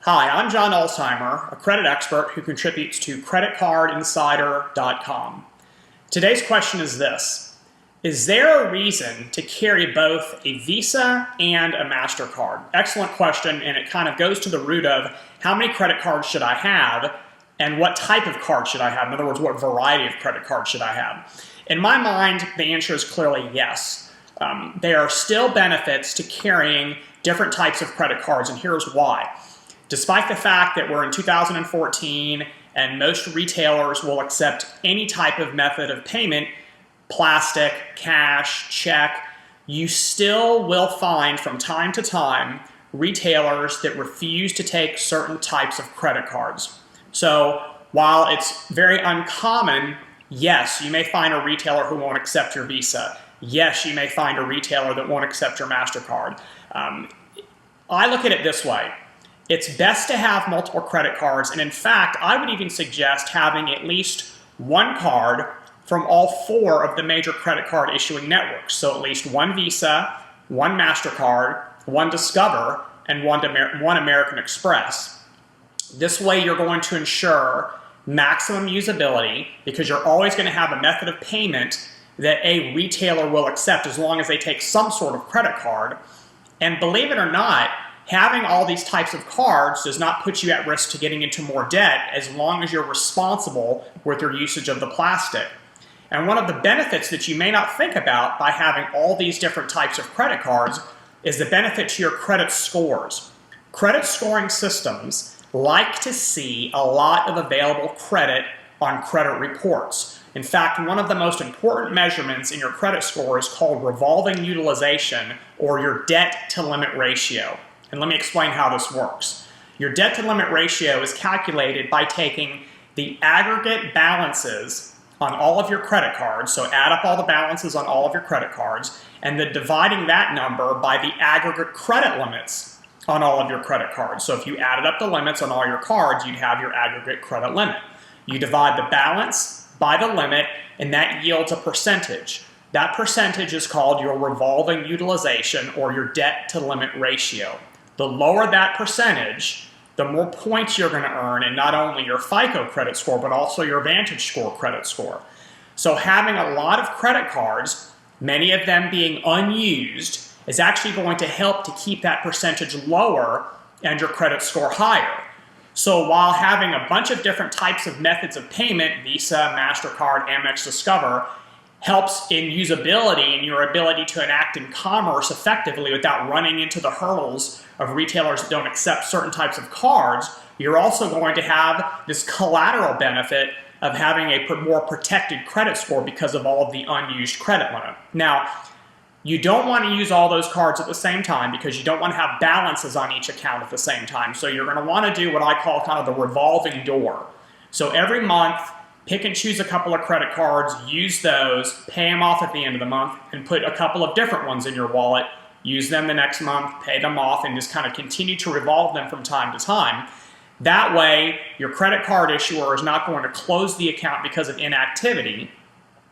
Hi, I'm John Alzheimer, a credit expert who contributes to creditcardinsider.com. Today's question is this: is there a reason to carry both a Visa and a MasterCard? Excellent question, and it kind of goes to the root of how many credit cards should I have and what type of card should I have? In other words, what variety of credit card should I have? In my mind, the answer is clearly yes. There are still benefits to carrying different types of credit cards, and here's why. Despite the fact that we're in 2014 and most retailers will accept any type of method of payment, plastic, cash, check, you still will find from time to time retailers that refuse to take certain types of credit cards. So while it's very uncommon, yes, you may find a retailer who won't accept your Visa. Yes, you may find a retailer that won't accept your MasterCard. I look at it this way. It's best to have multiple credit cards, and in fact, I would even suggest having at least one card from all four of the major credit card issuing networks. So at least one Visa, one MasterCard, one Discover, and one American Express. This way you're going to ensure maximum usability because you're always going to have a method of payment that a retailer will accept as long as they take some sort of credit card. And believe it or not, having all these types of cards does not put you at risk to getting into more debt as long as you're responsible with your usage of the plastic. And one of the benefits that you may not think about by having all these different types of credit cards is the benefit to your credit scores. Credit scoring systems like to see a lot of available credit on credit reports. In fact, one of the most important measurements in your credit score is called revolving utilization, or your debt to limit ratio. And let me explain how this works. Your debt to limit ratio is calculated by taking the aggregate balances on all of your credit cards, so add up all the balances on all of your credit cards, and then dividing that number by the aggregate credit limits on all of your credit cards. So if you added up the limits on all your cards, you'd have your aggregate credit limit. You divide the balance by the limit, and that yields a percentage. That percentage is called your revolving utilization, or your debt to limit ratio. The lower that percentage, the more points you're going to earn in not only your FICO credit score, but also your VantageScore credit score. So having a lot of credit cards, many of them being unused, is actually going to help to keep that percentage lower and your credit score higher. So while having a bunch of different types of methods of payment, Visa, MasterCard, Amex, Discover, helps in usability and your ability to enact in commerce effectively without running into the hurdles of retailers that don't accept certain types of cards, you're also going to have this collateral benefit of having a more protected credit score because of all of the unused credit limit. Now, you don't want to use all those cards at the same time because you don't want to have balances on each account at the same time. So you're going to want to do what I call kind of the revolving door. So every month, pick and choose a couple of credit cards, use those, pay them off at the end of the month, and put a couple of different ones in your wallet, use them the next month, pay them off, and just kind of continue to revolve them from time to time. That way, your credit card issuer is not going to close the account because of inactivity,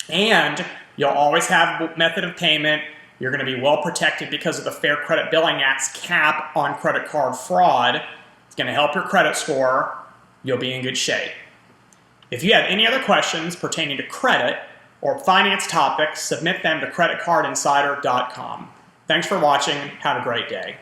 and you'll always have method of payment. You're going to be well protected because of the Fair Credit Billing Act's cap on credit card fraud. It's going to help your credit score. You'll be in good shape. If you have any other questions pertaining to credit or finance topics, submit them to creditcardinsider.com. Thanks for watching. Have a great day.